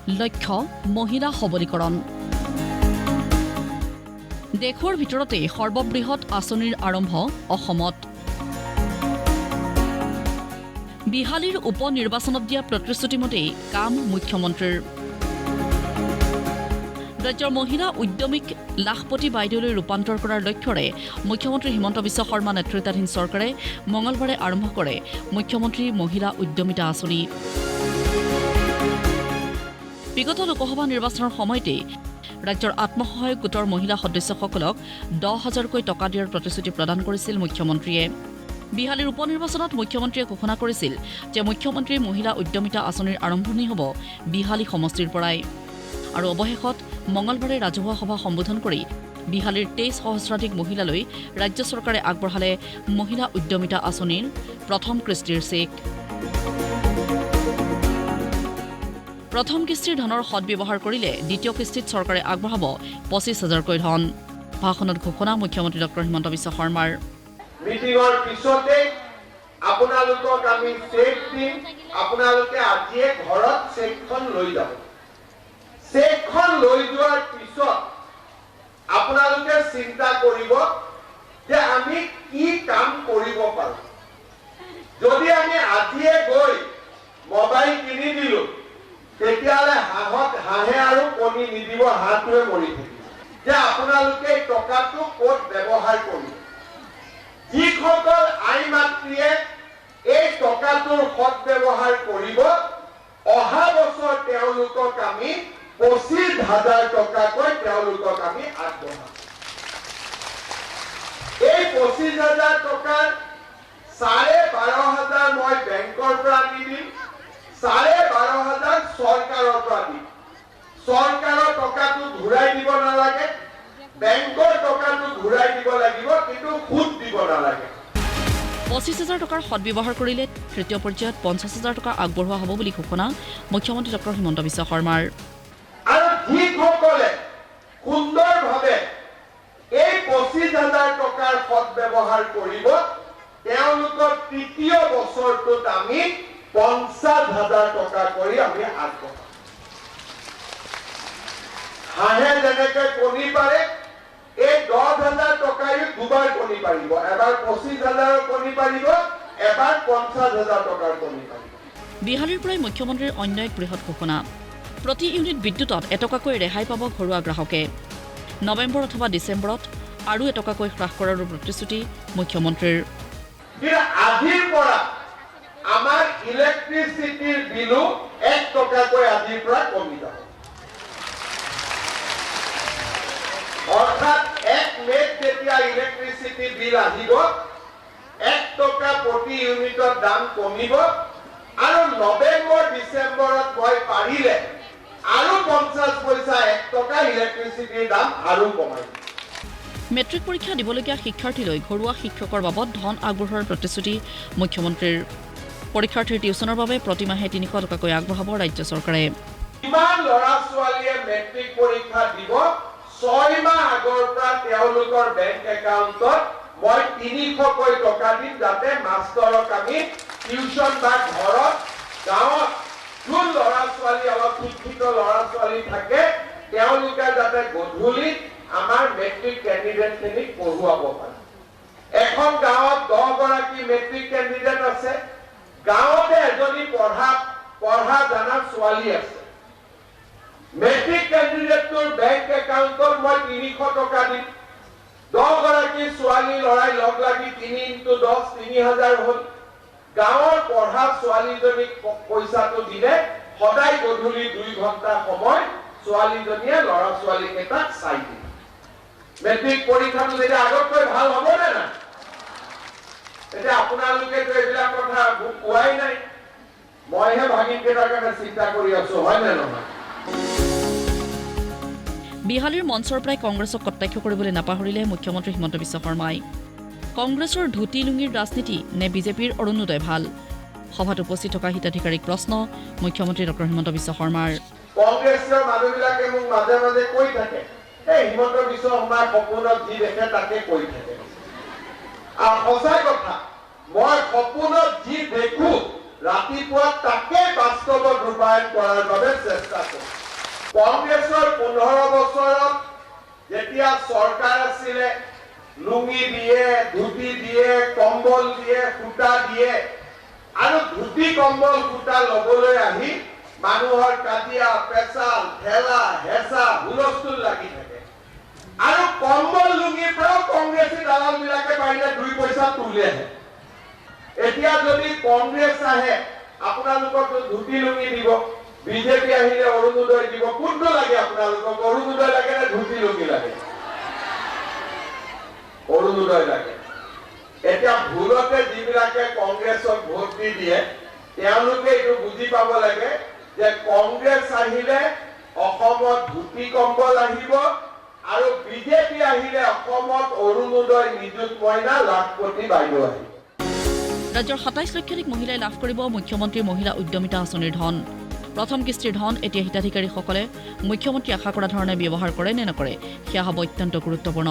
লক্ষ্য মহিলা সবলীকৰণ। দেশৰ ভিতৰতে সৰ্ববৃহৎ আঁচনিৰ আৰম্ভ অসমত। বিহালীৰ উপ নিৰ্বাচনত দিয়া প্ৰতিশ্ৰুতি মতেই কাম মুখ্যমন্ত্ৰীৰ। ৰাজ্যৰ মহিলা উদ্যমীক লাখপতি বাইদেউলৈ ৰূপান্তৰ কৰাৰ লক্ষ্যৰে মুখ্যমন্ত্ৰী হিমন্ত বিশ্ব শৰ্মা নেতৃত্বাধীন চৰকাৰে মঙলবাৰে আৰম্ভ কৰে মুখ্যমন্ত্ৰী মহিলা উদ্যমিতা আঁচনি। বিগত লোকসভা নিৰ্বাচনৰ সময়তেই ৰাজ্যৰ আত্মসহায়ক গোটৰ মহিলা সদস্যসকলক 10,000কৈ টকা দিয়াৰ প্ৰতিশ্ৰুতি প্ৰদান কৰিছিল মুখ্যমন্ত্ৰীয়ে। বিহালীৰ উপ নিৰ্বাচনত মুখ্যমন্ত্ৰীয়ে ঘোষণা কৰিছিল যে মুখ্যমন্ত্ৰীৰ মহিলা উদ্যমিতা আঁচনিৰ আৰম্ভণি হ'ব বিহালী সমষ্টিৰ পৰাই। আৰু অৱশেষত মঙলবাৰে ৰাজহুৱা সভা সম্বোধন কৰি বিহালীৰ 23 সহস্ৰাধিক মহিলালৈ ৰাজ্য চৰকাৰে আগবঢ়ালে মহিলা উদ্যমিতা আঁচনিৰ প্ৰথম কিস্তিৰ চেক। প্ৰথম কিস্তিৰ ধনৰ সদব্যৱহাৰ কৰিলে দ্বিতীয় কিস্তিত চৰকাৰে আগবঢ়াব 25,000কৈ ধন। ভাষণত ঘোষণা মুখ্যমন্ত্ৰী ডক্টৰ হিমন্ত বিশ্ব শৰ্মাৰ। মিটিঙৰ পিছতে আপোনালোকক আমি চেক দিম, আপোনালোকে আজিয়ে ঘৰত চেকখন লৈ যাব। চেকখন লৈ যোৱাৰ পিছত আপোনালোকে চিন্তা কৰিব যে আমি কি কাম কৰিব পাৰোঁ। যদি আমি আজিয়ে গৈ মোবাইল কিনি দিলো তেতিয়াহ'লে হাঁহে আৰু কণী নিদিব, হাঁহটোৱে মৰি থাকিব। যে আপোনালোকে টকাটো ক'ত ব্যৱহাৰ কৰিব। যিসকল আই মাতৃয়ে এই টকাটোৰ সৎ ব্যৱহাৰ কৰিব, অহা বছৰ তেওঁলোকক আমি 25,000 টকাকৈ তেওঁলোকক আমি আগবঢ়াম। এই 25,000 টকাৰ 12,500 মই বেংকৰ পৰা আনি দিম, 12,500 চৰকাৰৰ পৰা দিম। চৰকাৰৰ টকাটো ঘূৰাই দিব নালাগে, বেংকৰ টকাটো ঘূৰাই দিব লাগিব, কিন্তু সুদ দিব নালাগে। 25,000 টকাৰ সদব্যৱহাৰ কৰিলে তৃতীয় পৰ্যায়ত 50,000 টকা আগবঢ়োৱা হ'ব বুলি ঘোষণা মুখ্যমন্ত্ৰী ডক্টৰ হিমন্ত বিশ্ব শৰ্মাৰ। আৰু যিসকলে সুন্দৰভাৱে এই 25,000 টকাৰ সদব্যৱহাৰ কৰিব, তেওঁলোকৰ তৃতীয় বছৰটোত আমি 50,000 টকা কৰি আমি আগবঢ়াম। হাঁহে যেনেকে কণী পাৰে, এই 10,000 টকাই দুবাৰ কণী পাৰিব। এবাৰ 25,000 কণী পাৰিব, এবাৰ 50,000 টকাৰ কণী পাৰিব। বিহালীৰ পৰাই মুখ্যমন্ত্ৰীৰ অন্য এক বৃহৎ ঘোষণা। প্ৰতি ইউনিট বিদ্যুতত এটকাকৈ ৰেহাই পাব ঘৰুৱা গ্ৰাহকে। নৱেম্বৰ অথবা ডিচেম্বৰত আৰু এটকাকৈ হ্ৰাস কৰাৰো প্ৰতিশ্ৰুতি মুখ্যমন্ত্ৰীৰ। আজিৰ পৰা আমাৰ ইলেক্ট্ৰিচিটিৰ বিলো 1 টকাকৈ আজিৰ পৰা কমি যাব। অৰ্থাৎ 1 মেত যেতিয়া ইলেক্ট্ৰিচিটি বিল আহিব, 1 টকা প্ৰতি ইউনিটৰ দাম কমিব। আৰু নৱেম্বৰ ডিচেম্বৰত মই পাৰিলে আৰু 50 পইচা 1 টকা ইলেক্ট্ৰিচিটিৰ দাম আৰু কমাই দিম। মেট্ৰিক পৰীক্ষা দিবলগীয়া শিক্ষাৰ্থীলৈ ঘৰুৱা শিক্ষকৰ বাবদ ধন আগবঢ়োৱাৰ প্ৰতিশ্ৰুতি মুখ্যমন্ত্ৰীৰ। পৰীক্ষাৰ্থীৰ টিউচনৰ বাবে প্ৰতিমাহে 300 টকাকৈ আগবঢ়াব ৰাজ্য চৰকাৰে। কিমান ল'ৰা ছোৱালীয়ে মেট্ৰিক পৰীক্ষা দিব, 6 মাহ আগৰ পৰা তেওঁলোকৰ বেংক একাউণ্টত মই 300কৈ টকা দিম, যাতে মাষ্টৰক আমি টিউচন বা ঘৰত গাঁৱত যোন ল'ৰা ছোৱালী অলপ শিক্ষিত ল'ৰা ছোৱালী থাকে, তেওঁলোকে যাতে গধূলি আমাৰ মেট্ৰিক কেণ্ডিডেটখিনিক পঢ়ুৱাব পাৰে। এখন গাঁৱত 10 গৰাকী মেট্ৰিক কেণ্ডিডেট আছে। গাঁৱতে এজনী পঢ়া জানা ছোৱালী আছে। মেট্ৰিক কেণ্ডিডেটটোৰ বেংক একাউণ্টত মই 300 টকা দিম। 10 গৰাকী ছোৱালী লৰাই লগ লাগি 3 × 10 3,000 হ'ল। গাঁৱৰ পঢ়া ছোৱালীজনীক পইচাটো দিলে সদায় গধূলি 2 ঘণ্টা সময় ছোৱালীজনীয়ে ল'ৰা ছোৱালী কেইটাক চাই দিয়ে। মেট্ৰিক পৰীক্ষাটো যেতিয়া আগতকৈ ভাল হ'ব নে নাই? এতিয়া আপোনালোকেতো এইবিলাক কথা কোৱাই নাই, মইহে ভাগিন কেইটাৰ কাৰণে চিন্তা কৰি আছো, হয় নে নহয়? বিহালীৰ মঞ্চৰ পৰাই কংগ্ৰেছক কটাক্ষ কৰিবলৈ নাপাহৰিলে মুখ্যমন্ত্ৰী হিমন্ত বিশ্ব শৰ্মাই। কংগ্ৰেছৰ ধুতি লুঙিৰ ৰাজনীতি নে বিজেপিৰ অৰুণোদয় ভাল? সভাত উপস্থিত থকা হিতাধিকাৰীক প্ৰশ্ন মুখ্যমন্ত্ৰী ডক্টৰ হিমন্ত বিশ্ব শৰ্মাৰ। কংগ্ৰেছৰ মানুহবিলাকে মোক মাজে মাজে কৈ থাকে, এই হিমন্ত বিশ্ব শৰ্মাৰ সপোনত যি দেখে তাকে কৈ থাকে। আৰু সঁচাই কথা, মই সপোনত যি দেখো ৰাতিপুৱা তাকে বাস্তৱত ৰূপায়ণ বাস্তৱায়ন কৰাৰ বাবে চেষ্টা কৰিম কংগ্ৰেছৰ 15 বছৰত যেতিয়া চৰকাৰ আছিলে লুঙি দিয়ে ধুতি দিয়ে কম্বল দিয়ে সূতা দিয়ে আৰু ধুতি কম্বল সূতা লবলৈ আহি মানুহৰ কাজিয়া পেচাল ঠেলা হেঁচা হুলস্থুল লাগি থাকে আৰু কম্বল লুঙিৰ পৰাও কংগ্ৰেছী দালালবিলাকে পাৰিলে 2 পইচা তোলেহে এতিয়া যদি কংগ্ৰেছ আহে আপোনালোকক ধুতি লুঙি দিব বিজেপি আহিলে অৰুণোদয় দিব কোনটো লাগে আপোনালোকক অৰুণোদয় লাগে নে ধুতি লুঙি লাগে অৰুণোদয় লাগে এতিয়া ভুলতে যিবিলাকে কংগ্ৰেছক ভোট দি দিয়ে তেওঁলোকে এইটো বুজি পাব লাগে যে কংগ্ৰেছ আহিলে অসমত ধুতি কম্বল আহিব আৰু বিজেপি আহিলে অসমত অৰুণোদয় নিযুত মইনা লাখপতি বাইদেউ আহিব ৰাজ্যৰ 27 লক্ষাধিক মহিলাই লাভ কৰিব মুখ্যমন্ত্ৰীৰ মহিলা উদ্যমিতা আঁচনিৰ ধন প্ৰথম কিস্তিৰ ধন এতিয়া হিতাধিকাৰীসকলে মুখ্যমন্ত্ৰী আশা কৰা ধৰণে ব্যৱহাৰ কৰে নে নকৰে সেয়া হ'ব অত্যন্ত গুৰুত্বপূৰ্ণ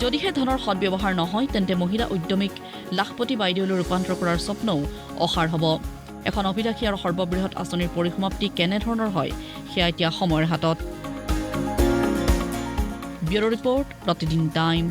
যদিহে ধনৰ সদ্ব্যৱহাৰ নহয় তেন্তে মহিলা উদ্যমীক লাখপতি বাইদেউলৈ ৰূপান্তৰ কৰাৰ স্বপ্নও অসাৰ হ'ব এখন অভিলাষী আৰু সৰ্ববৃহৎ আঁচনিৰ পৰিসমাপ্তি কেনেধৰণৰ হয় সেয়া এতিয়া সময়ৰ হাতত ব্যুৰ' ৰিপৰ্ট প্ৰতিদিন টাইম